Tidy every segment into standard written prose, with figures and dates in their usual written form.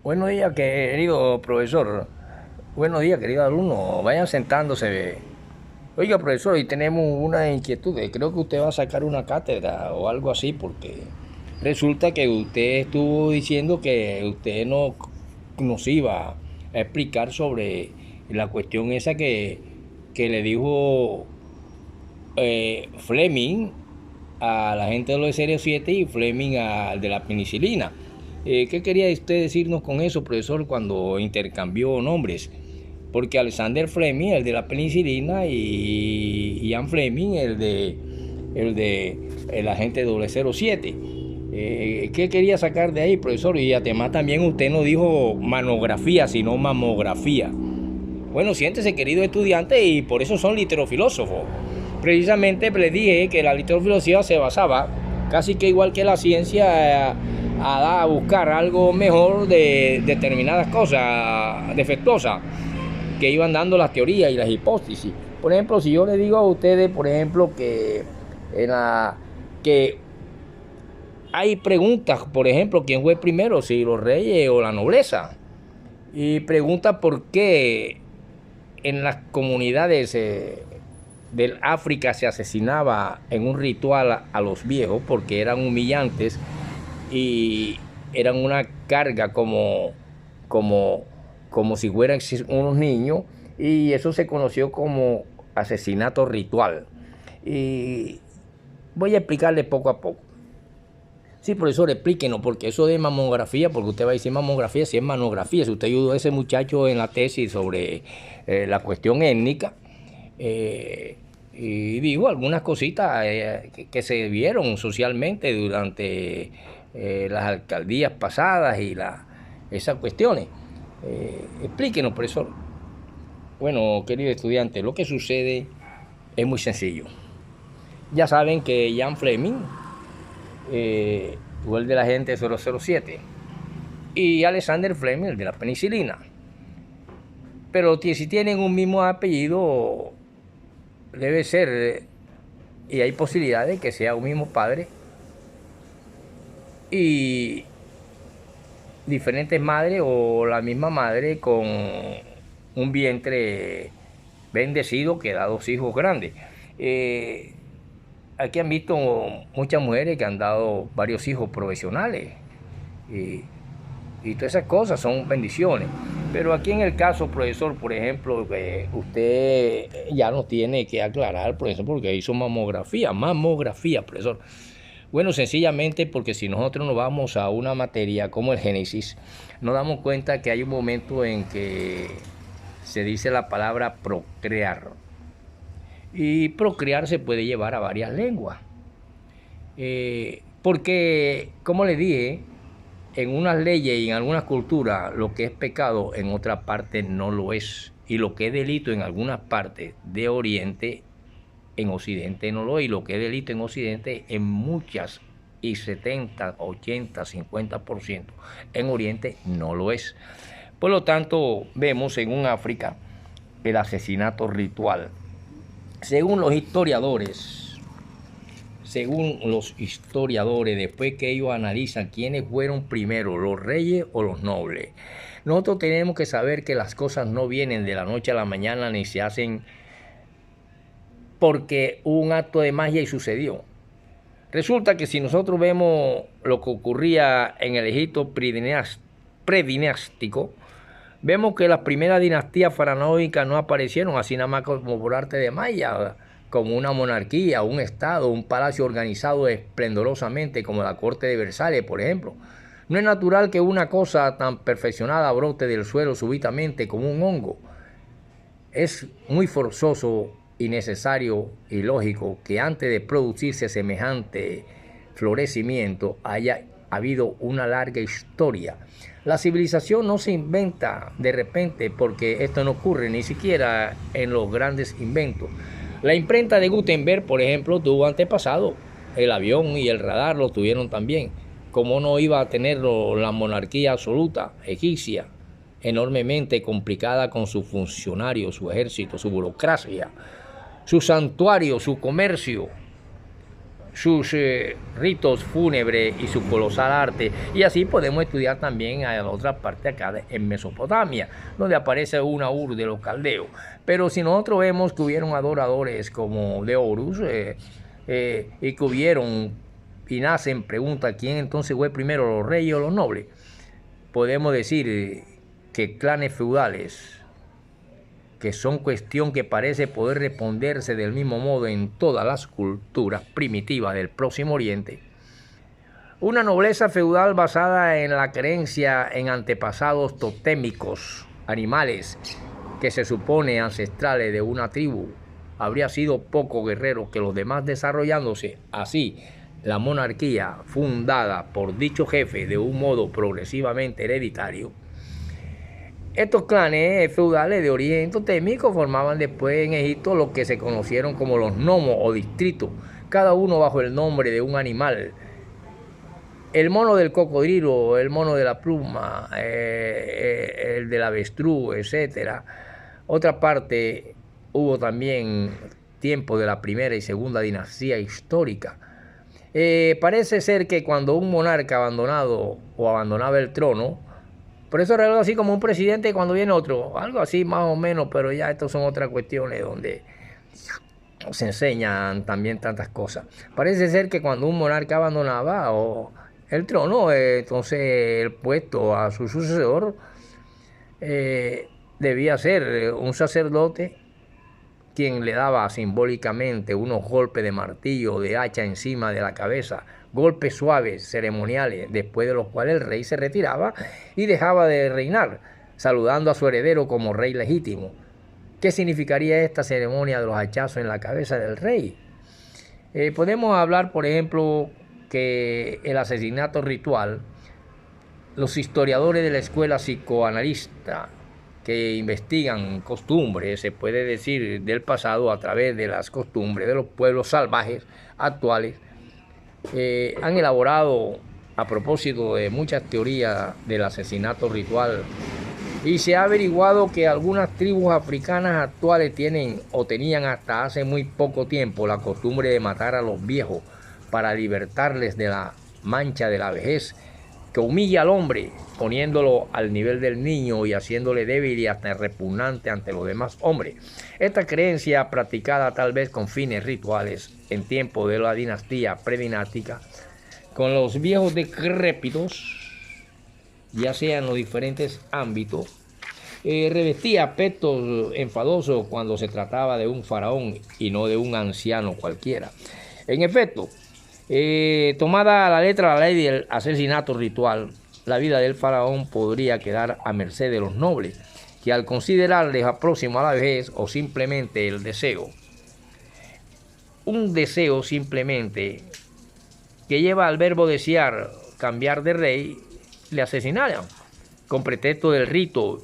Buenos días, querido profesor. Buenos días, querido alumno. Vayan sentándose. Oiga, profesor, y tenemos una inquietud. Creo que usted va a sacar una cátedra o algo así, porque resulta que usted estuvo diciendo que usted no nos iba a explicar sobre la cuestión esa que le dijo Fleming a la gente de los Serie 7 y Fleming al de la penicilina. ¿Qué quería usted decirnos con eso, profesor, cuando intercambió nombres? Porque Alexander Fleming, el de la penicilina, y Ian Fleming, el agente 007. ¿Qué quería sacar de ahí, profesor? Y además también usted no dijo manografía, sino mamografía. Bueno, siéntese, querido estudiante, y por eso son literofilósofos. Precisamente les dije que la literofilosofía se basaba, casi que igual que la ciencia, a buscar algo mejor de determinadas cosas defectuosas que iban dando las teorías y las hipótesis. Por ejemplo, si yo le digo a ustedes, por ejemplo, que hay preguntas, por ejemplo, ¿quién fue primero, si los reyes o la nobleza? Y pregunta por qué en las comunidades del África se asesinaba en un ritual a los viejos porque eran humillantes y eran una carga como, como si fueran unos niños, y eso se conoció como asesinato ritual. Y voy a explicarle poco a poco. Sí, profesor, explíquenos, porque eso de mamografía, porque usted va a decir mamografía, si es manografía, si usted ayudó a ese muchacho en la tesis sobre la cuestión étnica, y digo algunas cositas que se vieron socialmente durante las alcaldías pasadas y esas cuestiones. Explíquenos, profesor. Bueno, querido estudiante, lo que sucede es muy sencillo. Ya saben que Jan Fleming fue el de la gente 007 y Alexander Fleming el de la penicilina. Pero si tienen un mismo apellido, debe ser, y hay posibilidades de que sea un mismo padre y diferentes madres o la misma madre con un vientre bendecido que da dos hijos grandes. Aquí han visto muchas mujeres que han dado varios hijos profesionales y, y todas esas cosas son bendiciones. Pero aquí en el caso, profesor, por ejemplo, usted ya nos tiene que aclarar, profesor, porque hizo mamografía, profesor. Bueno, sencillamente porque si nosotros nos vamos a una materia como el Génesis, nos damos cuenta que hay un momento en que se dice la palabra procrear. Y procrear se puede llevar a varias lenguas. Porque, como les dije, en unas leyes y en algunas culturas lo que es pecado en otra parte no lo es. Y lo que es delito en algunas partes de Oriente, en Occidente no lo es. Y lo que es delito en Occidente, en muchas, y 70, 80, 50% en Oriente no lo es. Por lo tanto, vemos en un África el asesinato ritual. Según los historiadores, después que ellos analizan quiénes fueron primero, los reyes o los nobles, nosotros tenemos que saber que las cosas no vienen de la noche a la mañana ni se hacen porque hubo un acto de magia y sucedió. Resulta que si nosotros vemos lo que ocurría en el Egipto predinástico, vemos que las primeras dinastías faraónicas no aparecieron así nada más como por arte de magia, como una monarquía, un estado, un palacio organizado esplendorosamente como la corte de Versalles, por ejemplo. No es natural que una cosa tan perfeccionada brote del suelo súbitamente como un hongo. Es muy forzoso y necesario y lógico que antes de producirse semejante florecimiento haya habido una larga historia. La civilización no se inventa de repente, porque esto no ocurre ni siquiera en los grandes inventos. La imprenta de Gutenberg, por ejemplo, tuvo antepasado. El avión y el radar lo tuvieron también. ¿Cómo no iba a tenerlo la monarquía absoluta egipcia, enormemente complicada con sus funcionarios, su ejército, su burocracia, su santuario, su comercio, sus ritos fúnebres y su colosal arte. Y así podemos estudiar también a la otra parte acá en Mesopotamia, donde aparece una Ur de los caldeos. Pero si nosotros vemos que hubieron adoradores como de Horus, y que hubieron y nacen, pregunta quién entonces fue primero, los reyes o los nobles. Podemos decir que clanes feudales, que son cuestión que parece poder responderse del mismo modo en todas las culturas primitivas del Próximo Oriente. Una nobleza feudal basada en la creencia en antepasados totémicos, animales que se supone ancestrales de una tribu, habría sido poco guerrero que los demás, desarrollándose así la monarquía fundada por dicho jefe de un modo progresivamente hereditario. Estos clanes feudales de origen totémico formaban después en Egipto lo que se conocieron como los nomos o distritos, cada uno bajo el nombre de un animal. El mono del cocodrilo, el mono de la pluma, el del avestruz, etc. Otra parte, hubo también tiempo de la primera y segunda dinastía histórica. Parece ser que cuando un monarca abandonaba el trono, por eso era algo así como un presidente cuando viene otro, algo así más o menos, pero ya estas son otras cuestiones donde se enseñan también tantas cosas. Parece ser que cuando un monarca abandonaba el trono, entonces el puesto a su sucesor debía ser un sacerdote quien le daba simbólicamente unos golpes de martillo o de hacha encima de la cabeza, golpes suaves, ceremoniales, después de los cuales el rey se retiraba y dejaba de reinar, saludando a su heredero como rey legítimo. ¿Qué significaría esta ceremonia de los hachazos en la cabeza del rey? Podemos hablar, por ejemplo, que el asesinato ritual, los historiadores de la escuela psicoanalista que investigan costumbres, se puede decir, del pasado a través de las costumbres de los pueblos salvajes actuales, han elaborado a propósito de muchas teorías del asesinato ritual, y se ha averiguado que algunas tribus africanas actuales tienen o tenían hasta hace muy poco tiempo la costumbre de matar a los viejos para libertarles de la mancha de la vejez, que humilla al hombre poniéndolo al nivel del niño y haciéndole débil y hasta repugnante ante los demás hombres. Esta creencia, practicada tal vez con fines rituales en tiempo de la dinastía predinástica, con los viejos decrépitos, ya sea en los diferentes ámbitos, revestía aspectos enfadosos cuando se trataba de un faraón y no de un anciano cualquiera. En efecto, tomada a la letra la ley del asesinato ritual, la vida del faraón podría quedar a merced de los nobles, que al considerarles próximo a la vejez o simplemente el deseo, un deseo simplemente que lleva al verbo desear, cambiar de rey, le asesinaran con pretexto del rito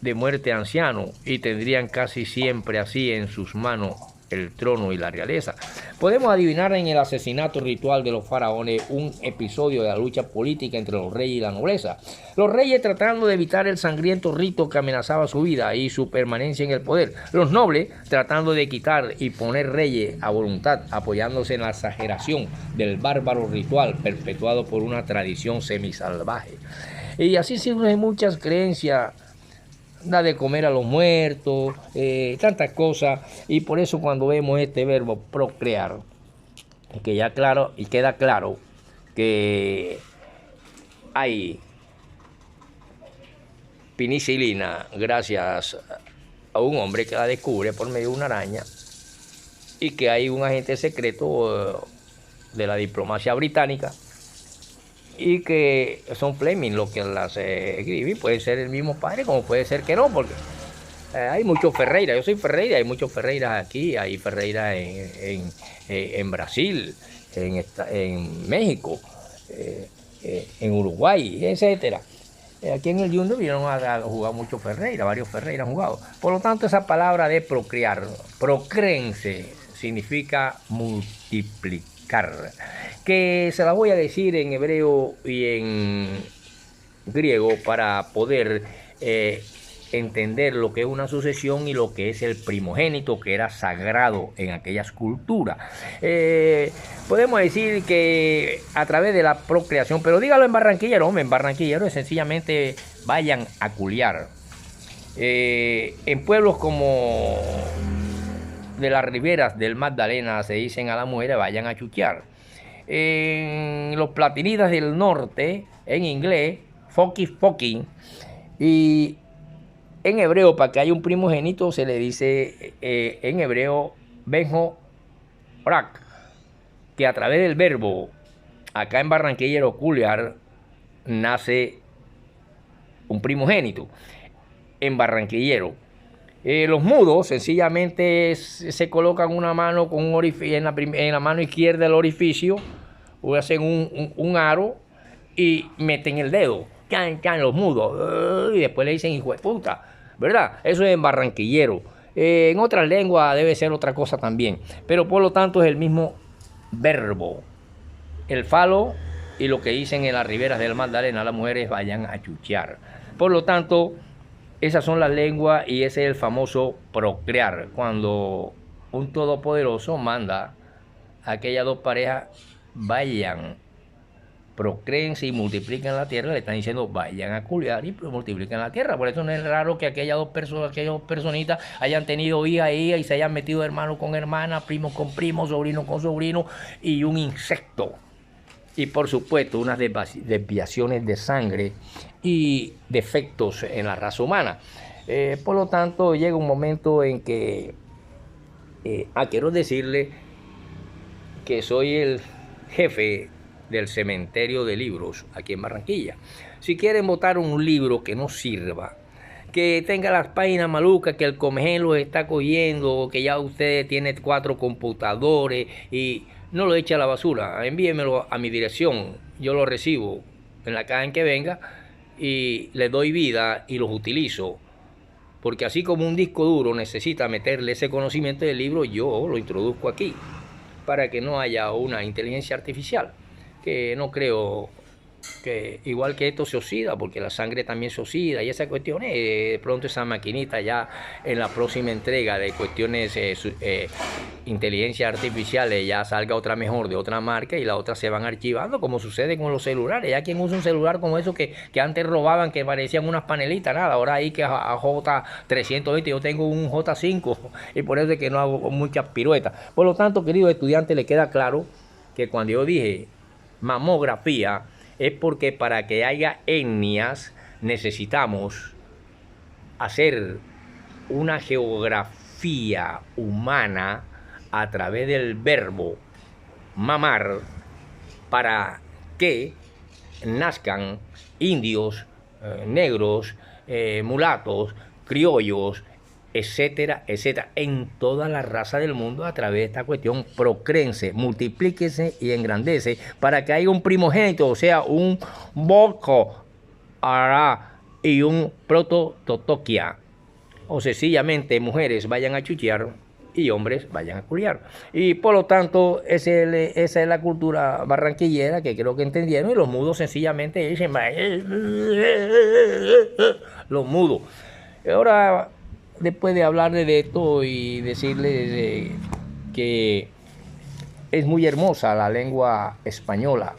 de muerte anciano, y tendrían casi siempre así en sus manos el trono y la realeza. Podemos adivinar en el asesinato ritual de los faraones un episodio de la lucha política entre los reyes y la nobleza. Los reyes tratando de evitar el sangriento rito que amenazaba su vida y su permanencia en el poder. Los nobles tratando de quitar y poner reyes a voluntad, apoyándose en la exageración del bárbaro ritual perpetuado por una tradición semisalvaje. Y así surgen muchas creencias, da de comer a los muertos, tantas cosas, y por eso cuando vemos este verbo procrear, que ya claro y queda claro que hay penicilina gracias a un hombre que la descubre por medio de una araña, y que hay un agente secreto de la diplomacia británica, y que son Fleming los que las escriben. Puede ser el mismo padre, como puede ser que no, porque hay muchos Ferreiras. Yo soy Ferreira, hay muchos Ferreiras aquí, hay Ferreiras en Brasil, en México, en Uruguay, etcétera. Aquí en el Junior vinieron a jugar muchos Ferreiras, varios Ferreiras han jugado. Por lo tanto, esa palabra de procrear, procréense, significa multiplicar, que se la voy a decir en hebreo y en griego para poder entender lo que es una sucesión y lo que es el primogénito, que era sagrado en aquellas culturas. Podemos decir que a través de la procreación, pero dígalo en barranquillero, hombre, en barranquillero es sencillamente vayan a culiar. En pueblos como de las riberas del Magdalena se dicen a las mujeres vayan a chuchear. En los platinitas del norte, en inglés, fucking, y en hebreo, para que haya un primogénito, se le dice en hebreo benjo rak, que a través del verbo, acá en barranquillero culiar, nace un primogénito. En barranquillero. Los mudos sencillamente se colocan una mano con un orificio, en la mano izquierda del orificio, o hacen un aro y meten el dedo. Los mudos. Y después le dicen hijo de puta. ¿Verdad? Eso es en barranquillero. En otras lenguas debe ser otra cosa también. Pero por lo tanto es el mismo verbo. El falo y lo que dicen en las riberas del Magdalena, las mujeres vayan a chuchear. Por lo tanto, esas son las lenguas y ese es el famoso procrear. Cuando un todopoderoso manda a aquellas dos parejas, vayan, procréense y multipliquen la tierra, le están diciendo vayan a culiar y multipliquen la tierra. Por eso no es raro que aquellas dos personitas hayan tenido hija e hija y se hayan metido hermano con hermana, primo con primo, sobrino con sobrino y un insecto. Y por supuesto unas desviaciones de sangre y defectos en la raza humana. Por lo tanto llega un momento en que quiero decirle que soy el jefe del cementerio de libros aquí en Barranquilla. Si quieren botar un libro que no sirva, que tenga las páginas malucas, que el comején los está cogiendo, que ya usted tiene 4 computadores y no lo eche a la basura, envíemelo a mi dirección, yo lo recibo en la caja en que venga y le doy vida y los utilizo. Porque así como un disco duro necesita meterle ese conocimiento del libro, yo lo introduzco aquí para que no haya una inteligencia artificial, que no creo que igual que esto se oxida, porque la sangre también se oxida y esas cuestiones, de pronto esa maquinita ya en la próxima entrega de cuestiones inteligencia artificiales ya salga otra mejor de otra marca y la otra se van archivando, como sucede con los celulares. Ya quien usa un celular como eso que antes robaban, que parecían unas panelitas, nada, ahora hay que a J320, yo tengo un J5 y por eso es que no hago muchas piruetas. Por lo tanto, queridos estudiantes, les queda claro que cuando yo dije mamografía, es porque para que haya etnias necesitamos hacer una geografía humana a través del verbo mamar para que nazcan indios, negros, mulatos, criollos, etcétera, etcétera, en toda la raza del mundo a través de esta cuestión. Procréense, multiplíquense y engrandece para que haya un primogénito, o sea, un Boko Ara y un Protototoquia. O sencillamente mujeres vayan a chuchear y hombres vayan a culiar. Y por lo tanto, esa es la cultura barranquillera que creo que entendieron, y los mudos sencillamente dicen los mudos. Ahora, después de hablarle de esto y decirle que es muy hermosa la lengua española,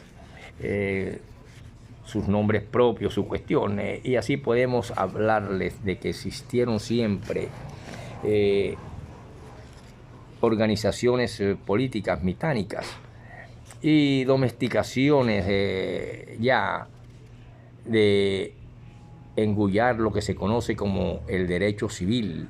sus nombres propios, sus cuestiones, y así podemos hablarles de que existieron siempre organizaciones políticas británicas y domesticaciones ya de engullar lo que se conoce como el derecho civil,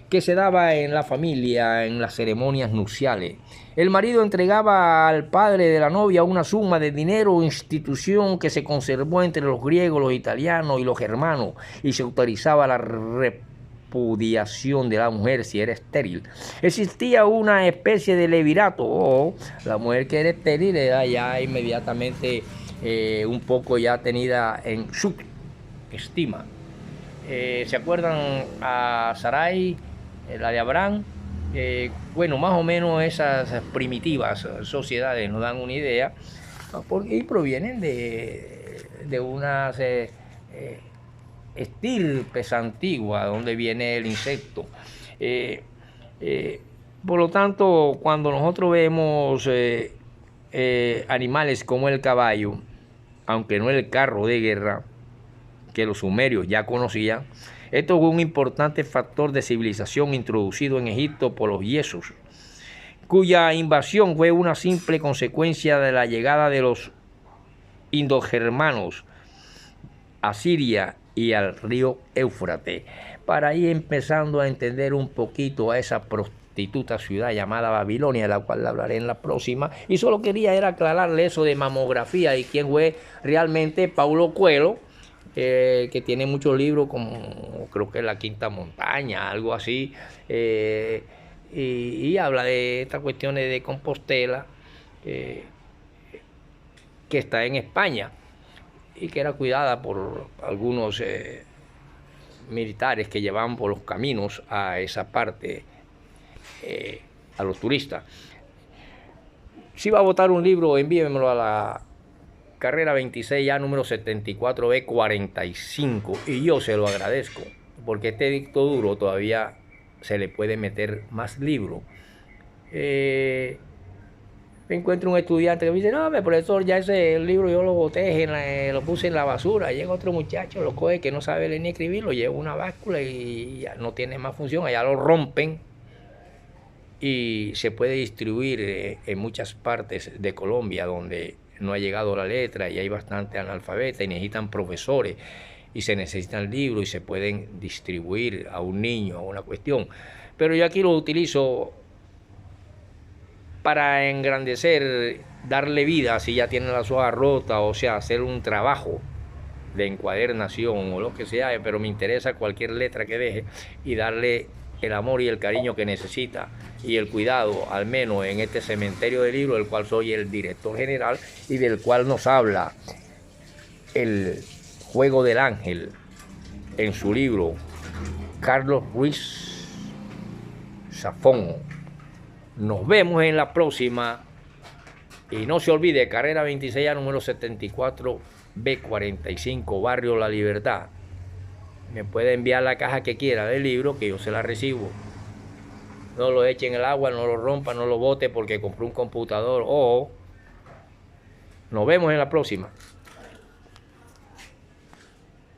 que se daba en la familia, en las ceremonias nupciales. El marido entregaba al padre de la novia una suma de dinero o institución que se conservó entre los griegos, los italianos y los germanos, y se autorizaba la repudiación de la mujer si era estéril. Existía una especie de levirato, o la mujer que era estéril era ya inmediatamente un poco ya tenida en su estima. ¿Se acuerdan a Sarai, la de Abraham? Bueno, más o menos esas primitivas sociedades nos dan una idea, y provienen de unas estirpes antiguas, donde viene el insecto. Por lo tanto, cuando nosotros vemos animales como el caballo, aunque no el carro de guerra, que los sumerios ya conocían, esto fue un importante factor de civilización introducido en Egipto por los hiesos, cuya invasión fue una simple consecuencia de la llegada de los indogermanos a Siria y al río Éufrates, para ir empezando a entender un poquito a esa prostituta ciudad llamada Babilonia, de la cual hablaré en la próxima. Y solo quería era aclararle eso de mamografía y quién fue realmente Paulo Coelho, que tiene muchos libros, como creo que La Quinta Montaña, algo así, y habla de estas cuestiones de Compostela, que está en España y que era cuidada por algunos militares que llevaban por los caminos a esa parte a los turistas. Si va a votar un libro, envíemelo a la carrera 26A número 74B45 y yo se lo agradezco, porque este dicto duro todavía se le puede meter más libro. Me encuentro un estudiante que me dice: no, profesor, ya ese libro yo lo boté, lo puse en la basura. Llega otro muchacho, lo coge, que no sabe leer ni escribir, lo lleva a una báscula y ya no tiene más función, allá lo rompen. Y se puede distribuir en muchas partes de Colombia donde no ha llegado la letra y hay bastante analfabeta y necesitan profesores y se necesitan libros y se pueden distribuir a un niño, a una cuestión. Pero yo aquí lo utilizo para engrandecer, darle vida si ya tiene la hoja rota, o sea, hacer un trabajo de encuadernación o lo que sea, pero me interesa cualquier letra que deje y darle el amor y el cariño que necesita y el cuidado, al menos en este cementerio de libros, del cual soy el director general y del cual nos habla El Juego del Ángel en su libro Carlos Ruiz Zafón. Nos vemos en la próxima y no se olvide, carrera 26A número 74B45, Barrio La Libertad. Me puede enviar la caja que quiera del libro, que yo se la recibo. No lo eche en el agua, no lo rompa, no lo bote porque compré un computador. Nos vemos en la próxima.